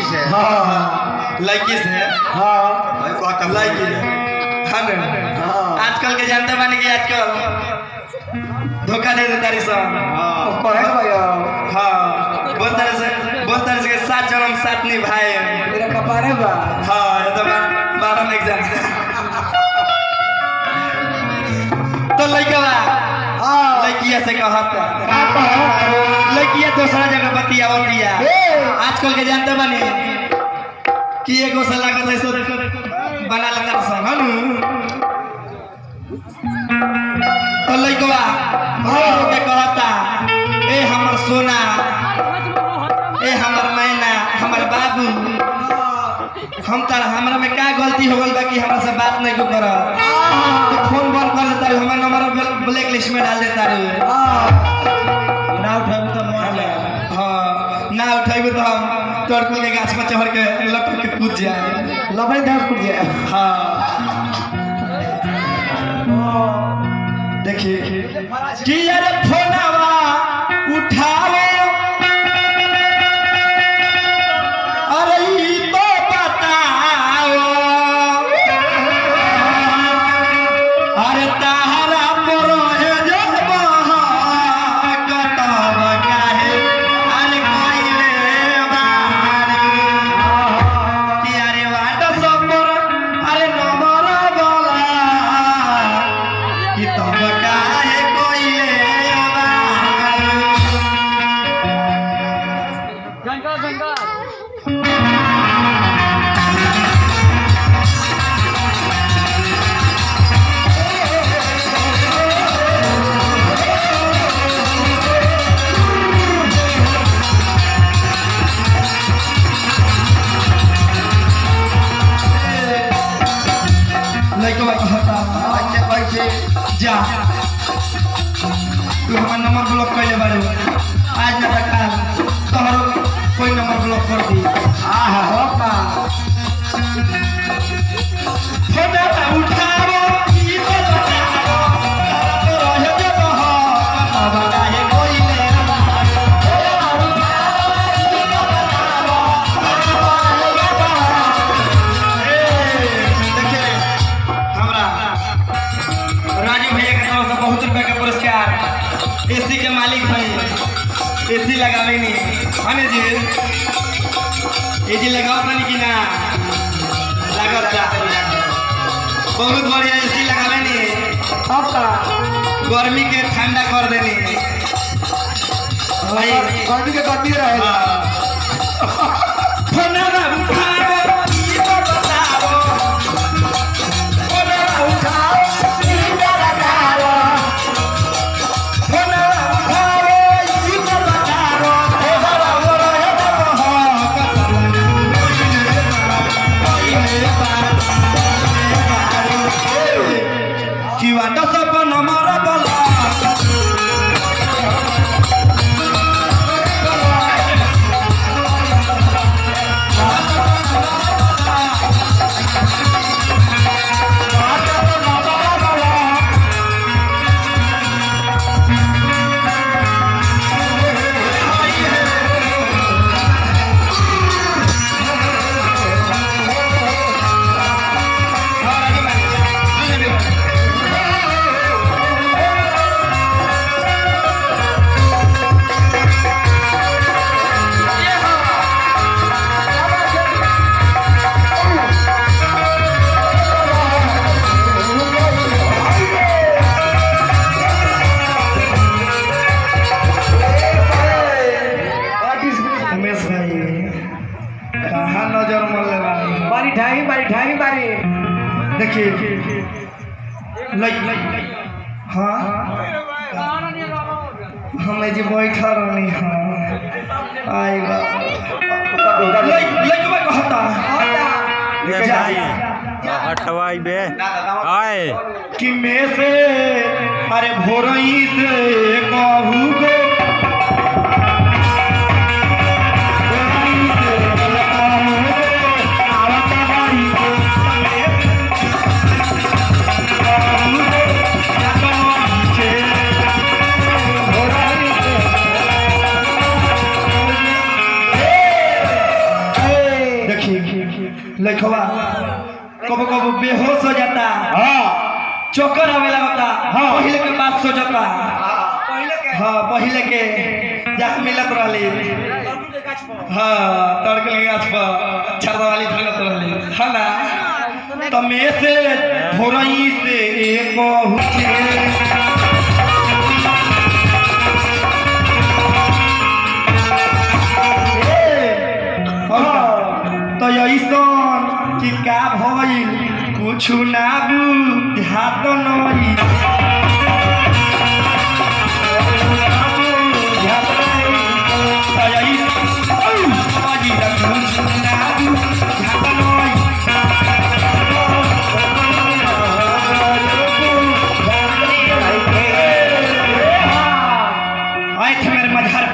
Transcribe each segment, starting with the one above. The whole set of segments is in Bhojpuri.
से हाँ लड़की से हाँ भाई कहता लड़की है ना आजकल के जानते बानी कि आजकल धोखा दे देता रही सब कहे भैया हाँ बोलता रहे से सात जन्म सात निभाए मेरा कपारे बा हाँ ये तो बाबा में एग्जाम तो लड़का हाँ लड़किया से कहता लड़किया दूसरा जगह बतिया आजकल के जानते बानी कि एगो से लागत ऐसो बना लेता सब हनु तो लड़कवा के कहता ए हमर सोना ए हमर मैना हमर बाबू हम तार हमरा में का गलती हो गल बा कि हमरा से बात नहीं को कर फोन बंद कर देता हमर नंबर ब्लैक लिस्ट में डाल देता रे ना उठाबू तो मर जा हां ना उठाबू तो हम तोड़ कुल के गाछ पर चढ़ के लटक के कूद जाए लबई दांत कूद जाए हां देखिए कि यार फोनवा उठाओ अरे ई तो बताओ अरे तारा पर है जब कतब काहे अरे कोइले बारी कि अरे वाट सब पर अरे नंबर बोला कि तब काहे कोइले बारी लड़का कहता अच्छे पैसे जा तू हमार नंबर ब्लॉक कर ले बारे आज ना तक काल तोहरो कोई नंबर ब्लॉक कर दी आहा हो का फोनवा उठाओ ई तो बताओ तारा तो रहे जब हो कतब काहे कोइले देखिए हमरा राजू भैया के तरफ से बहुत रुपए का पुरस्कार एसी के मालिक भाई एसी लगावे नहीं हने जी एसी लगाओ तनी कि ना लागत जा बहुत बढ़िया एसी लगावे नहीं हो का गर्मी के ठंडा कर देनी भाई गर्मी के गर्मी रहे फोनवा उठाओ ई तो बताओ फोनवा उठाओ ई तो बताओ फोनवा उठाओ ई तो बताओ तोहरा मोर है जब हो कोइले बार कि वाट सब नंबर बोला उमेश भाई कहाँ नजर मरले बानी बारी बारी देखिए हाँ हमें जी बैठा रहनी हाँ आई लड़का कहता हटवाई बे आए कि में से अरे भोरई से कहू गो कबो कबो बेहोश हो जाता, चक्कर आवे लगता, पहले के बात सोचता, पहले के जहाँ मिलत रहली, तड़कल के गाछ पर छरदा वाली मिलत रहली, है ना? तमे से थोड़ई से एक बहुचे तो ऐसन कि का भइल कुछ ना बुझात नई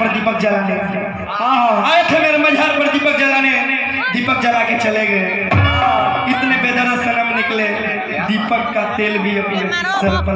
दीपक जलाने आए थे मेरे मजार पर दीपक जलाने, दीपक जला के चले गए। इतने बेदर्द सनम निकले, दीपक का तेल भी अपने सर पर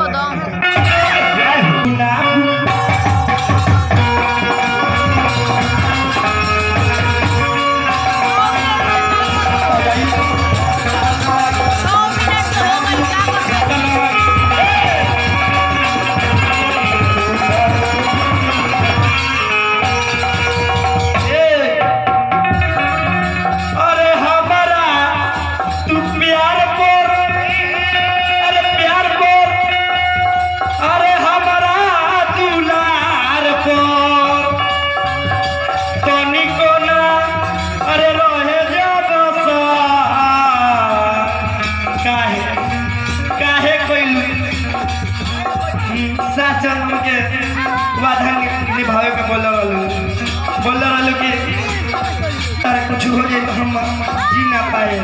जन्म के वादा निभावे के बोल रहलू कि तारे कुछ हो जाए तो हम जी ना पाए।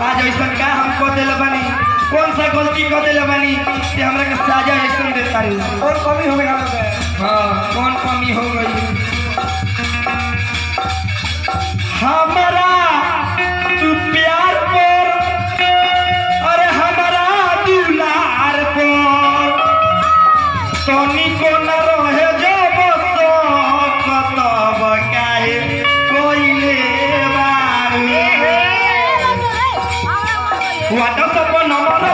आज ऐसा का हम कह दिल बानी, कौन सा गलती कह दिल बानी कि हमरा के साजा ऐसा देता रही? कौन कमी हो गई? हाँ, कौन कमी हो गई? हमारा तू प्यार पर, अरे हमारा दुलार पर तनी को न रहे जब कतब काहे कोइले बारे वाटा सब नमन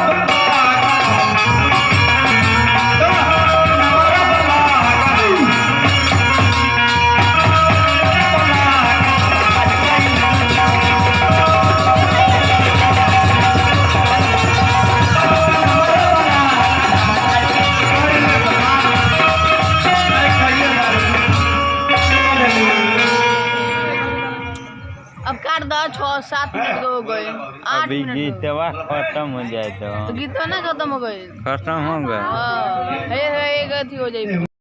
अब काट दो 6-7 मिनट हो गए, 8 अभी मिनट गीतवा खत्म हो जाए तो गीत ना खत्म हो गए। खत्म हो गए। हाँ, हे एक अथी हो जाए।